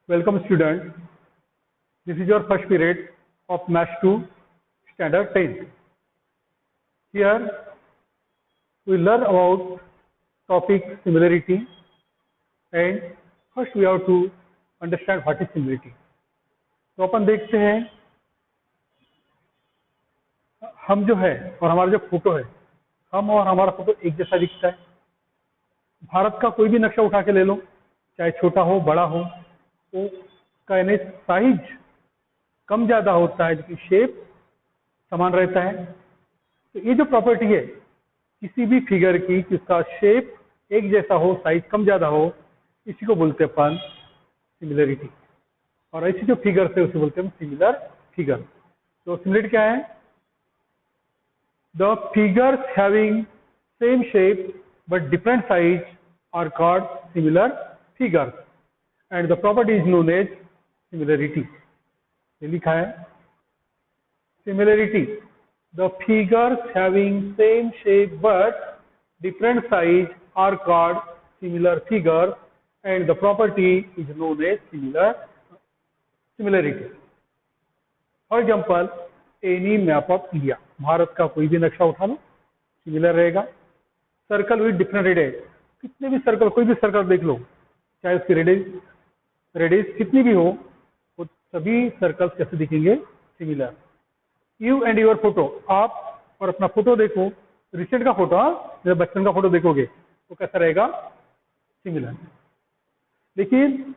Welcome student. This is your first period of Maths 2 Standard 10. Here we learn about topic similarity, and first we have to understand what is similarity. तो अपन देखते हैं हम जो है और हमारा जो फोटो है, हम और हमारा फोटो एक जैसा दिखता है। भारत का कोई भी नक्शा उठा के ले लो, चाहे छोटा हो बड़ा हो, तो का साइज कम ज़्यादा होता है लेकिन शेप समान रहता है। तो ये जो प्रॉपर्टी है किसी भी फिगर की कि उसका शेप एक जैसा हो, साइज कम ज़्यादा हो, इसी को बोलते हैं अपन सिमिलरिटी। और ऐसी जो फिगर है उसे बोलते हैं सिमिलर फिगर। तो सिमिलरिटी क्या है? The figures having same shape but different size are called similar figures and the property is known as similarity. ये लिखा है similarity, the figures having same shape but different size are called similar figure and the property is known as similarity. For example, any map of India, Bharat का कोई भी नक्शा उठा लो, similar रहेगा। सर्कल विद डिफरेंट रेडियस, कितने भी circle, कोई भी सर्कल देख लो, चाहे उसकी रेडियस कितनी भी हो, वो सभी सर्कल्स कैसे दिखेंगे? Similar. You and your photo, आप और अपना फोटो देखो, रिसेंट का फोटो, जब बचपन का फोटो देखोगे तो कैसा रहेगा? सिमिलर। लेकिन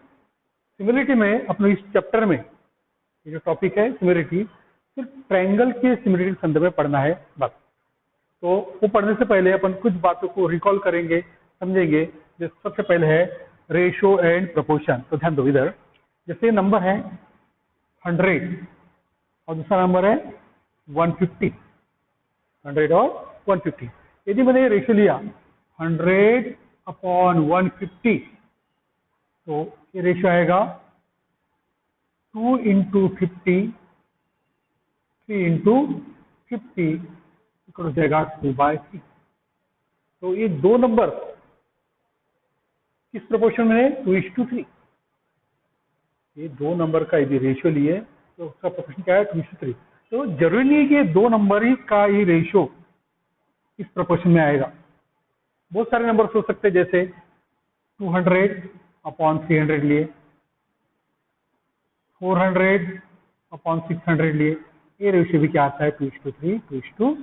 सिमिलरिटी में अपने इस चैप्टर में ये जो टॉपिक है सिमिलरिटी, सिर्फ ट्रायंगल के सिमिलरिटी के संदर्भ में पढ़ना है बस। तो वो पढ़ने से पहले अपन कुछ बातों को रिकॉल करेंगे, समझेंगे। जैसे सबसे पहले है रेशो एंड प्रोपोर्शन। तो ध्यान दो इधर, जैसे नंबर है 100 और दूसरा नंबर है 150, 100 और 150। यदि मैंने रेशो लिया 100/150, तो ये रेशो आएगा 2 × 50, 3 × 50 हो जाएगा 2/3। तो ये दो नंबर किस प्रोपोर्शन में है? 2:3। ये दो नंबर का यदि रेशियो लिए तो उसका प्रोपोर्शन क्या है? 2:3। तो जरूरी नहीं है कि ये दो नंबर ही का ही रेशियो इस प्रोपोर्शन में आएगा। बहुत सारे नंबर हो सकते हैं, जैसे 200/300 लिए, 400/600 लिए, ये रेशियो भी क्या आता है? 2:3।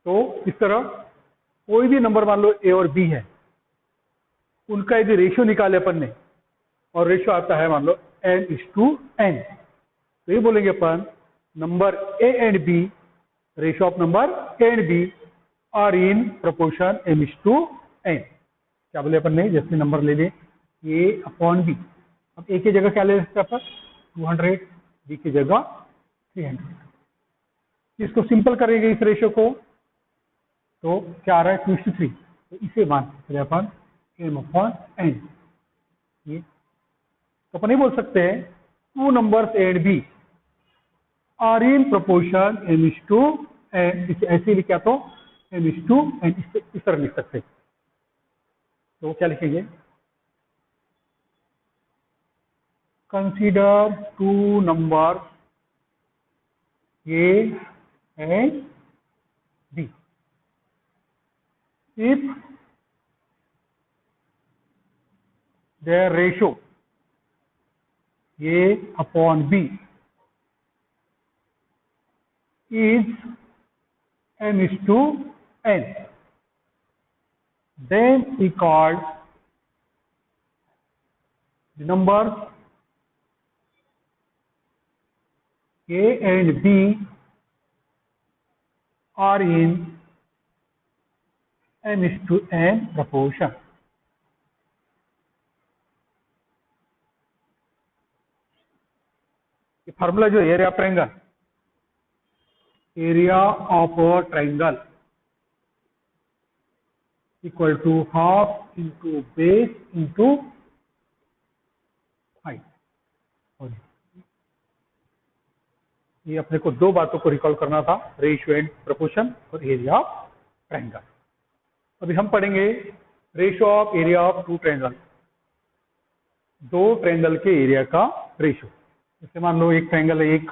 तो इस तरह कोई भी नंबर मान लो ए और बी है, उनका यदि रेशियो निकाले अपन ने और रेशियो आता है मान लो n:n, तो ये बोलेंगे अपन number A and B, ratio of number A and B are in proportion m:n। क्या बोले अपन ने? जैसे नंबर ले ले a/b, अब ए की जगह क्या ले सकते अपन? 200, बी की जगह 300। इसको सिंपल करेंगे इस रेशियो को, तो क्या आ रहा है? 2:3। तो इसे मान सकते हैं अपन m/n। ये तो अपन नहीं बोल सकते हैं two numbers A and B are in proportion m:n, इसे ऐसे लिखा तो m:n, इस तरह लिख सकते हैं। तो क्या लिखेंगे? Consider two number A and B if their ratio a/b is m:n, then we call the numbers a and b are in m:n proportion। ये फार्मूला जो area of triangle equal to half into base into height. ये अपने को दो बातों को recall करना था, रेशियो एंड प्रोपोर्शन और एरिया ऑफ ट्रायंगल। अभी हम पढ़ेंगे ratio of area of two triangle. दो ट्रायंगल के एरिया का रेशो। जैसे मान लो एक ट्रायंगल है, एक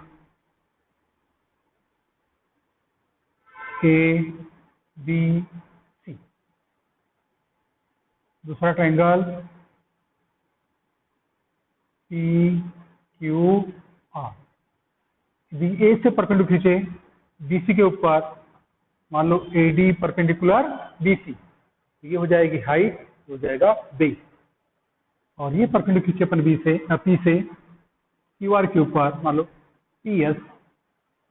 ए बी सी, दूसरा ट्रायंगल पी क्यू आर। यदि ए से परपेंडिकुलर खींचे बीसी के ऊपर, मान लो ए डी परपेंडिकुलर बीसी, ये हो जाएगी हाइट, हो जाएगा बेस। और ये परपेंडिकुलर खींचे अपन बी से पी से क्यू आर के ऊपर, मान लो P S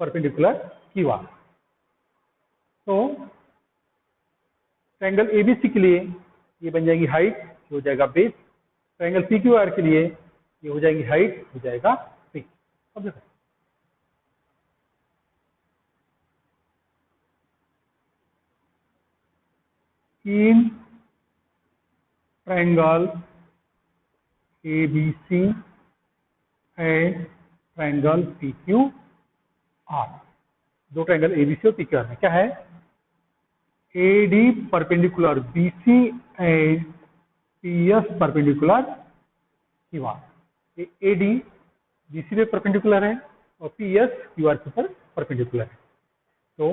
perpendicular Q R. तो ट्रायंगल एबीसी के लिए ये बन जाएगी हाइट, ये हो जाएगा base. Triangle P Q R के लिए ये हो जाएगी हाइट, हो जाएगा बेस। अब देखो तीन triangle ABC and triangle P Q R, दो ट्रायंगल एबीसी और पी क्यू आर में क्या है, A D perpendicular B C and P S perpendicular Q R. A D B C पे परपेंडिकुलर है और पी एस क्यू आर के ऊपर परपेंडिकुलर है। तो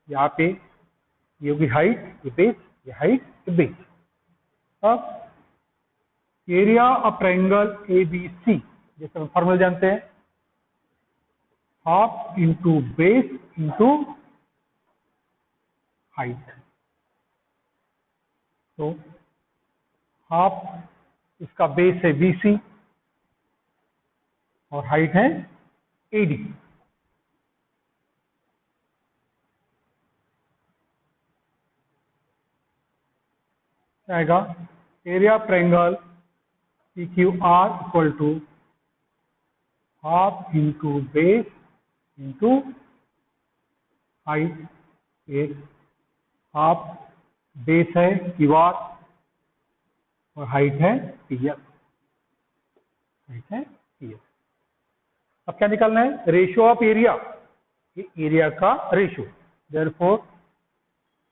यहाँ पे ये होगी हाइट, ये बेस, ये हाइट, ये बेस। अब area of triangle A B C, जैसे हम फॉर्मूला जानते हैं, half into base into height. तो हाफ इसका बेस है बीसी और हाइट है एडी। क्या आएगा, area of triangle P Q R equal to half into base into height. एक हाफ बेस है क्यू आर और हाइट है पी एस, हाइट है पी एस। अब क्या निकालना है, रेशियो ऑफ एरिया, ये एरिया का ratio. Therefore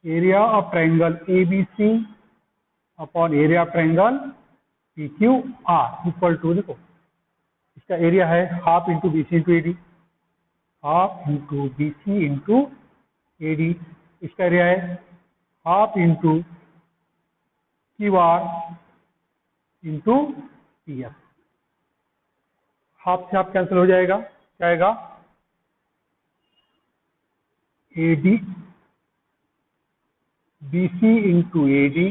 area of triangle ABC upon area of triangle P Q R equal to, देखो इसका एरिया है half into B C into A D, half into B C into A D. इसका area है half into Q R into P S. Half से half cancel हो जाएगा, क्या आएगा, A D B C into A D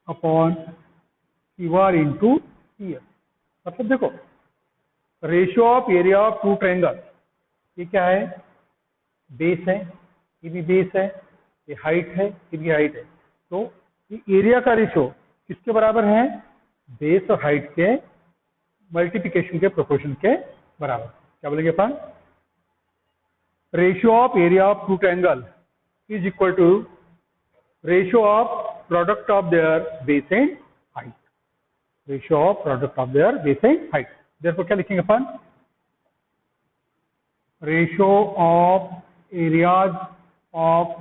upon Q R into P S. मतलब देखो ratio of area of two triangle, ये क्या है, बेस है, ये भी बेस है, ये हाइट है, ये भी हाइट है। तो ये एरिया का रेशियो किसके बराबर है, बेस और हाइट के मल्टीप्लिकेशन के प्रोपोर्शन के बराबर। क्या बोलेंगे अपन, ratio of area of two triangle is equal to ratio of product of their base and height, ratio of product of their base and height. Therefore क्या लिखेंगे अपन, ratio of areas of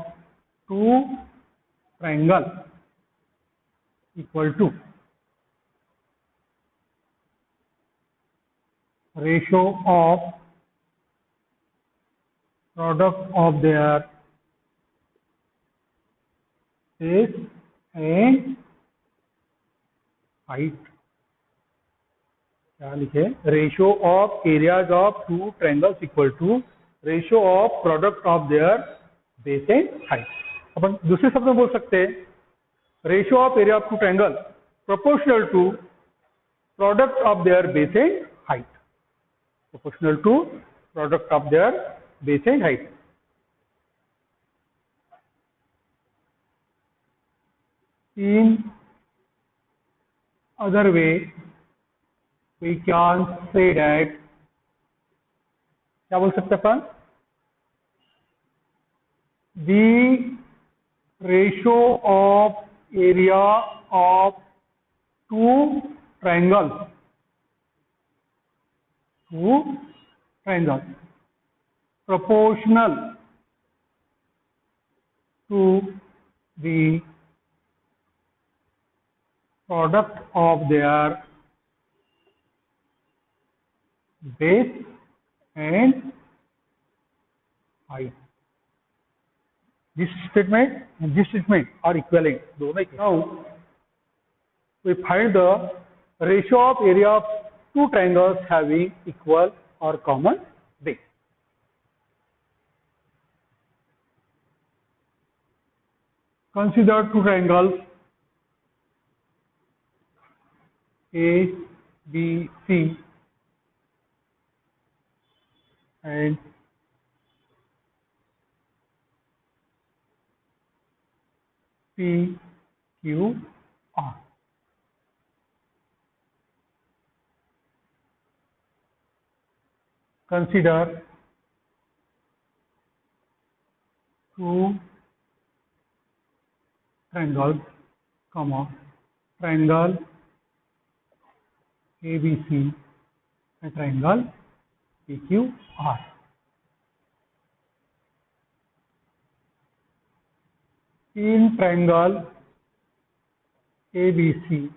two triangle equal to ratio of product of their base and height. क्या लिखे, ratio of areas of two triangles equal to ratio of product of their base and height. अपन दूसरे शब्द में बोल सकते हैं, ratio of area of two triangle proportional to product of their base and height, proportional to product of their base and height. In other way, we can say that, क्या बोल सकते हैं अपन, the ratio of area of two triangles proportional to the product of their base and height. This statement and this statement are equivalent. दोनों equivalent. Now we find the ratio of area of two triangles having equal or common base. Consider two triangles A, B, C and P, Q, R. Consider two triangles, triangle ABC and triangle PQR. In triangle ABC,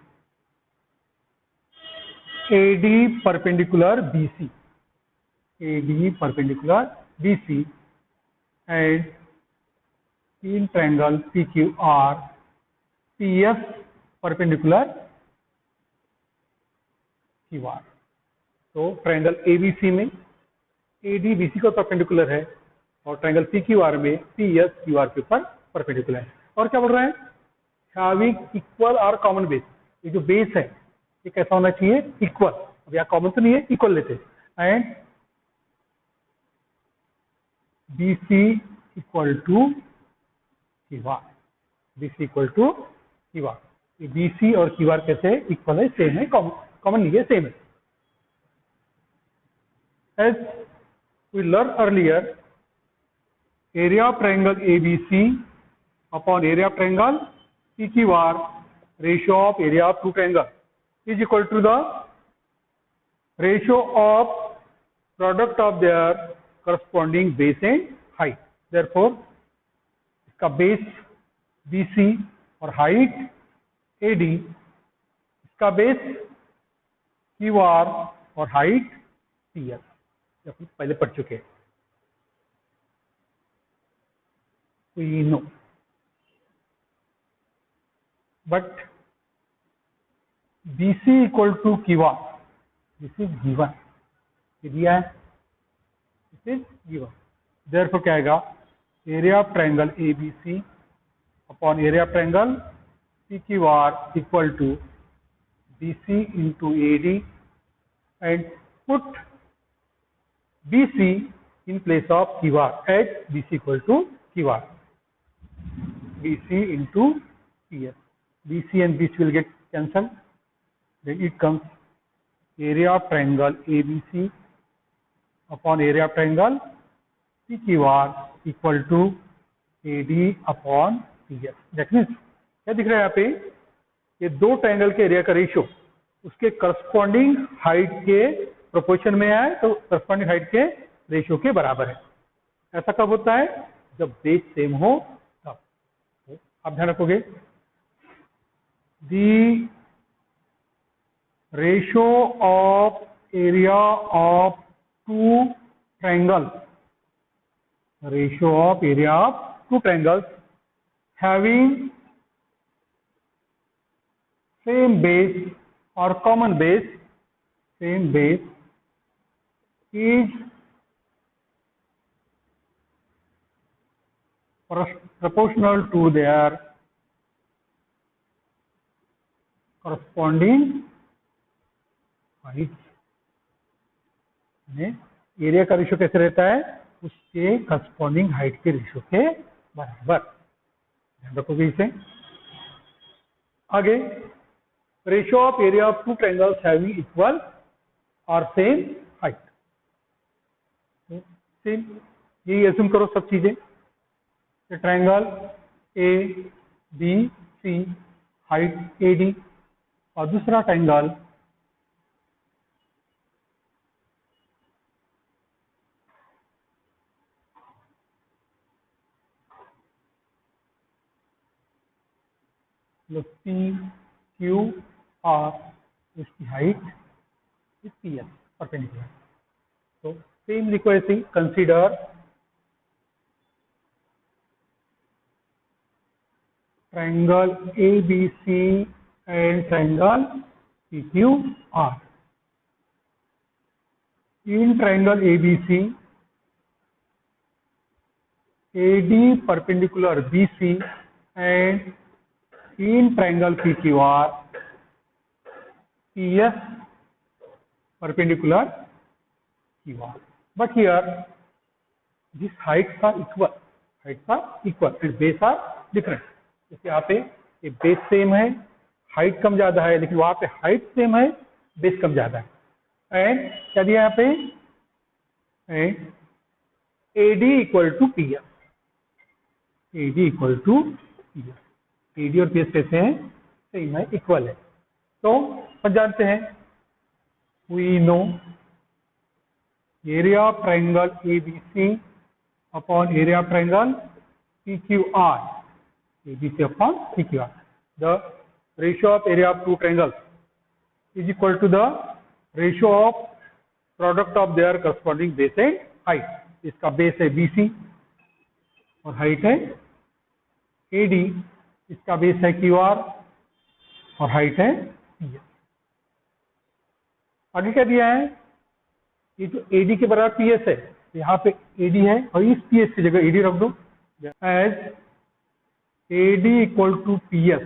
AD perpendicular BC, AD perpendicular BC, and in triangle PQR, PS perpendicular QR. तो triangle ABC में AD BC को perpendicular है और triangle PQR में PS QR के ऊपर perpendicular है. और क्या बोल रहा है? हैविंग इक्वल और कॉमन बेस. ये जो बेस है ये कैसा होना चाहिए? इक्वल. अब यहाँ कॉमन तो नहीं है, इक्वल लेते हैं. And BC equal to QR, BC equal to QR. ये BC और QR कैसे इक्वल है? सेम है, कॉमन नहीं है, सेम है. As we learned earlier, area of triangle ABC upon area of triangle PQR, ratio of area of two triangles is equal to the ratio of product of their corresponding base and height. Therefore, इसका base BC और height AD, इसका base QR और height PS. अपन पहले पढ़ चुके हैं. We know, but BC equal to QR, this is given. ये दिया है, this is given. Therefore क्या आएगा? Area of triangle ABC upon area of triangle PQR equal to BC into AD, and put BC in place of QR at BC equal to QR. BC into PS. BC and BC will get cancelled. Then it comes area of triangle ABC upon area of triangle PQR equal to AD upon PS. That means क्या दिख रहा है यहाँ पे? ये दो triangle के area का रेशियो उसके करस्पॉन्डिंग हाइट के प्रोपोर्शन में है, तो करस्पॉन्डिंग हाइट के रेशियो के बराबर है. ऐसा कब होता है? जब बेस सेम हो तब. तो आप ध्यान रखोगे, the ratio of area of two triangle, ratio of area of two triangles having same base or common base, same base is proportional to their corresponding heights. Area का रेशियो कैसे रहता है? उसके करस्पॉन्डिंग हाइट के ratio के बराबर. ध्यान रखोगे इसे. आगे, ratio of area of two triangles having equal और सेम हाइट. सेम यही एज्यूम करो सब चीजें. Triangle A B C height AD और दूसरा ट्रायंगल PQR, इसकी height PS perpendicular. So same equation, consider triangle ABC and triangle PQR. In triangle ABC, AD perpendicular BC, and in triangle PQR, PS perpendicular QR. But here, these heights are equal. Heights are equal and base are different. जैसे यहाँ पे ये base same है, height कम ज्यादा है, लेकिन वहां पे हाइट सेम है, बेस कम ज्यादा है. एंड क्या दिया यहाँ पे? And AD equal to P S. AD equal to P S. AD और पी एस कैसे हैं? सेम है, इक्वल है. तो हम जानते हैं, we know area of triangle ABC upon area of triangle PQR. ABC upon PQR. The ratio of area of two triangles is equal to the ratio of product of their corresponding base and height. इसका base है BC और height है AD. इसका base है QR और height है PS. आगे क्या दिया है? ये जो AD के बराबर PS है, यहाँ पे AD है और इस PS की जगह AD रख दो. As AD equal to PS,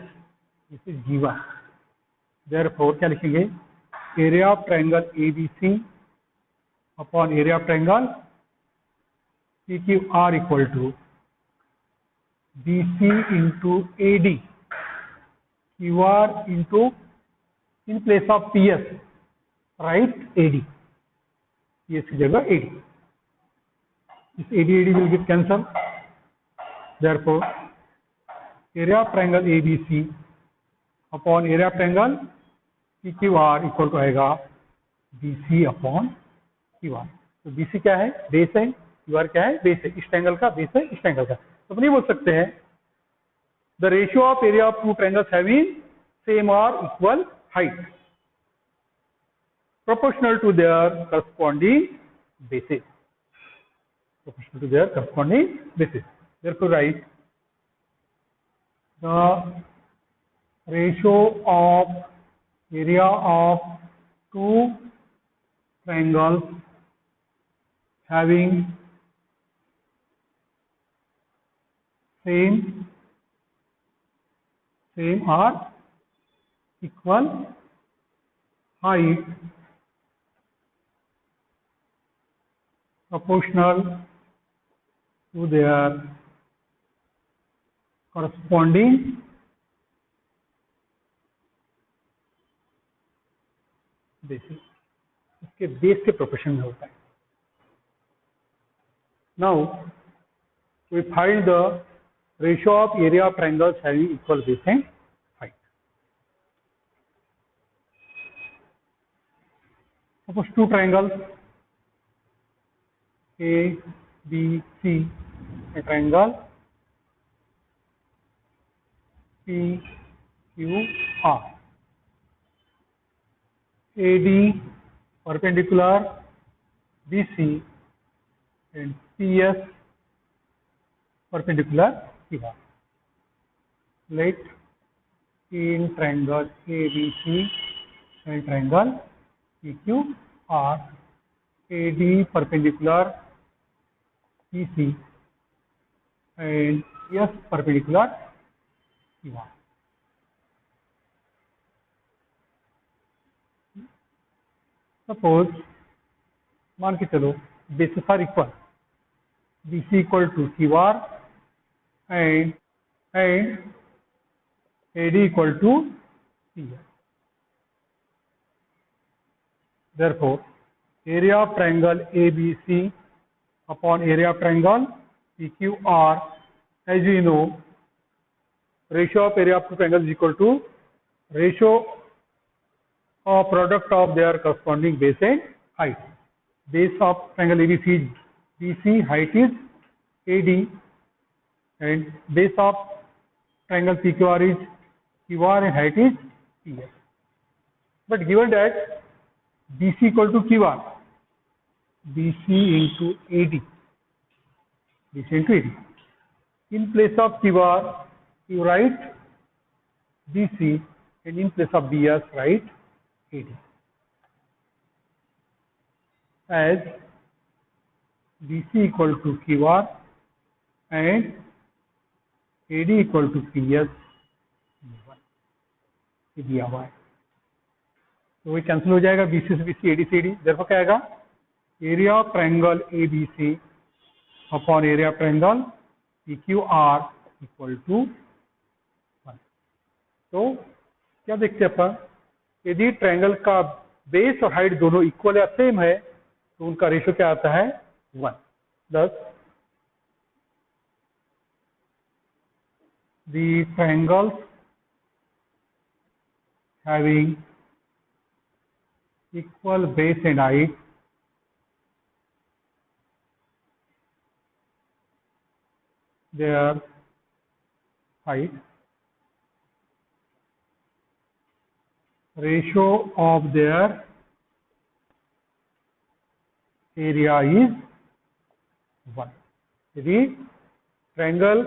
this is given. Therefore क्या लिखेंगे? Area of triangle ABC upon area of triangle PQR equal to BC into AD, QR into, in place of PS right AD, PS की जगह AD. This AD will get cancelled. Therefore, area of triangle ABC upon area of triangle PQR equal to आएगा BC upon QR. तो BC क्या है? Base है. QR क्या है? Base है. इस ट्रायंगल का बेस है, इस ट्रायंगल का. तो अपनी बोल सकते हैं the ratio of area of two triangles having same or equal height proportional to their corresponding bases. Proportional to their corresponding bases. Therefore, write the ratio of area of two triangles having same or equal height proportional to their corresponding bases. इसके base के proportion में होता है. Now we find the ratio of area of triangles having equal base and height. Suppose two triangles A, B, C, a triangle P, Q, R. AD perpendicular BC and PS perpendicular QR. Let in triangle ABC and triangle PQR, AD perpendicular PC and PS perpendicular QR. Suppose मान के चलो bases are equal, BC equal to QR and AD equal to PS. Therefore, area of triangle ABC upon area of triangle PQR, as we know, ratio of area of two triangles is equal to ratio of product of their corresponding base and height. Base of triangle ABC is BC, height is AD, and base of triangle PQR is QR and height is PS. But given that BC equal to QR BC into AD. BC into AD. In place of QR, you write BC, and in place of BS, write AD. As BC equal to QR and AD equal to PS, ये दिया हुआ है, तो ये cancel हो जाएगा, BC से BC, AD से AD, देखो क्या आएगा, area of triangle ABC upon area of triangle PQR equal to 1। तो क्या देखते हैं अपन, यदि ट्रायंगल का बेस और हाइट दोनों इक्वल या सेम है तो उनका रेशियो क्या आता है 1। thus the triangles having equal base and height their height ratio of their area is 1। यदि ट्रायंगल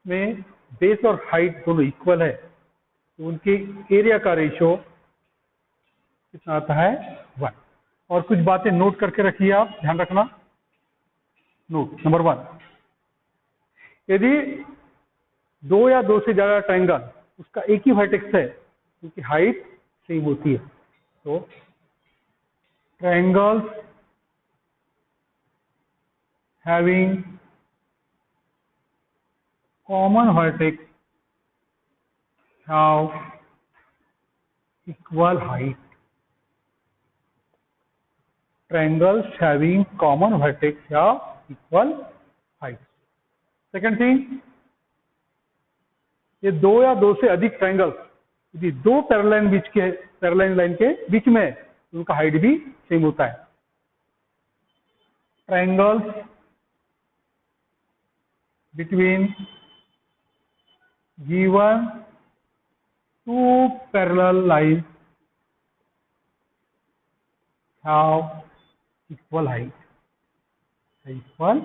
में बेस और हाइट दोनों इक्वल है तो उनके एरिया का रेशियो कितना आता है 1। और कुछ बातें नोट करके रखिए, आप ध्यान रखना। नोट नंबर 1, यदि 2 या 2 से ज्यादा ट्रायंगल उसका एक ही वर्टेक्स है, उनकी हाइट सेम होती है, तो triangles having common vertex have equal height. Triangles having common vertex have equal height. Second thing, ये 2 या 2 से अधिक ट्रायंगल्स यदि 2 पैरेलल लाइन के बीच में है तो उनका हाइट भी सेम होता है। Triangles between given 2 parallel lines have equal height. Equal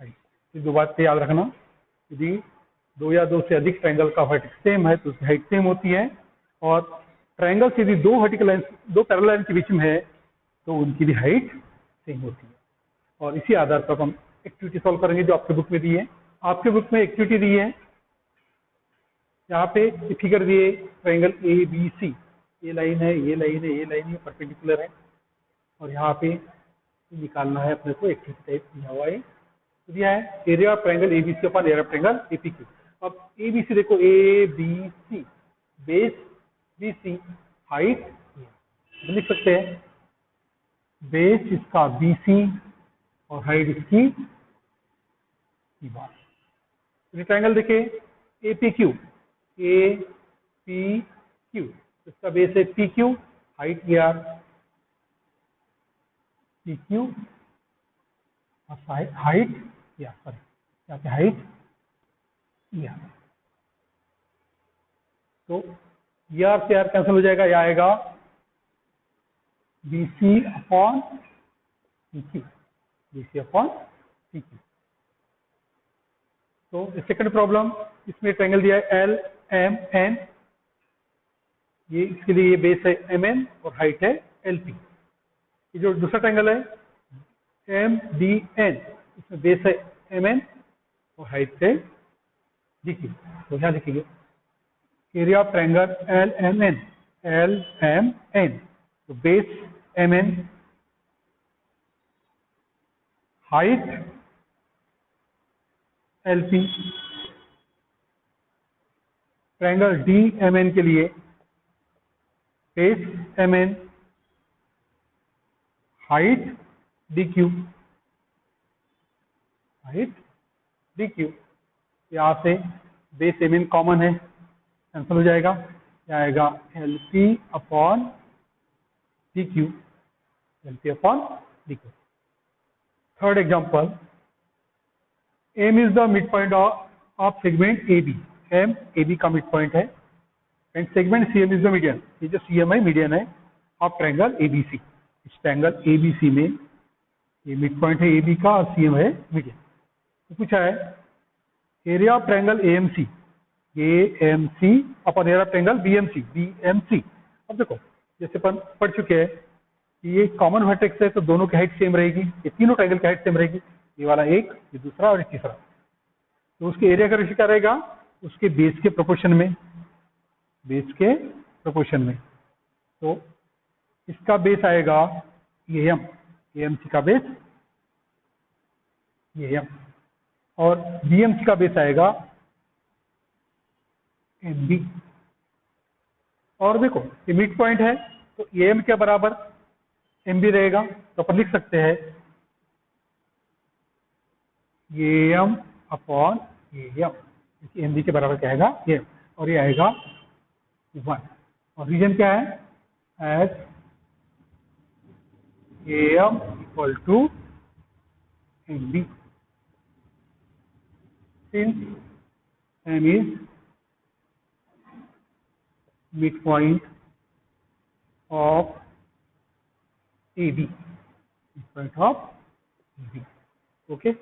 height. ये 2 बातें याद रखना, यदि 2 या 2 से अधिक ट्रायंगल का वर्टेक्स सेम है तो उसकी हाइट सेम होती है, और ट्रायंगल से यदि 2 वर्टिकल लाइन 2 पैरेलल लाइन के बीच में है तो उनकी भी हाइट सेम होती है। और इसी आधार पर हम एक्टिविटी सॉल्व करेंगे जो आपके बुक में दी है। आपके बुक में एक्टिविटी दी है, यहाँ पे फिगर दिए ट्रायंगल ABC, ये लाइन है, ये लाइन है, ये लाइन है, परपेंडिकुलर है, और यहाँ पे निकालना है अपने को, एक्टिविटी टाइप दिया हुआ है, तो दिया है area of triangle ABC upon area of triangle APQ। अब ABC देखो, ABC बेस BC, हाइट लिख सकते हैं, बेस इसका BC और हाइट इसकी बार। ट्रायंगल देखे APQ, इसका बेस है PQ, हाइट यार PQ, हाइट या सॉरी क्या क्या हाइट या, तो यार से यार कैंसिल हो जाएगा, यह आएगा BC upon PQ, BC upon PQ। तो सेकंड प्रॉब्लम, इसमें ट्रायंगल दिया है LMN, ये इसके लिए ये बेस है MN और हाइट है LP। ये जो दूसरा ट्रायंगल है MDN, इसमें बेस है MN और हाइट है DQ। तो यहाँ लिखिए एरिया ऑफ ट्रायंगल LMN, तो base MN, height LP। Triangle DMN के लिए base MN, height DQ, height DQ। यहाँ से बेस MN कॉमन है, कैंसिल हो जाएगा, क्या आएगा LP upon DQ, LP upon DQ। Third example, M is the midpoint of segment AB, M AB का मिड पॉइंट है, and segment CM is the median, ये जो CM है मीडियन है ऑफ ट्रायंगल ABC। इस ट्रायंगल ABC में ये mid point है AB का और CM है मीडियन। तो पूछा है area of triangle AMC upon area of triangle BMC। अब देखो जैसे अपन पढ़ चुके हैं कि ये कॉमन वर्टेक्स है तो दोनों की हाइट सेम रहेगी, ये तीनों ट्रायंगल की हाइट सेम रहेगी, ये वाला एक, ये दूसरा और ये तीसरा। तो उसके एरिया का रेशियो क्या रहेगा, उसके बेस के प्रोपोर्शन में, बेस के प्रोपोर्शन में। तो इसका बेस आएगा ये m, AMC का बेस ये m, और BMC का बेस आएगा MB। और देखो ये मिड पॉइंट है तो AM के बराबर MB रहेगा, तो अपन लिख सकते हैं AM अपॉन AM, MB के बराबर क्या आएगा AM, और ये आएगा 1। और रीजन क्या है, as AM equal to MB, since M is midpoint of AB, midpoint of AB, okay।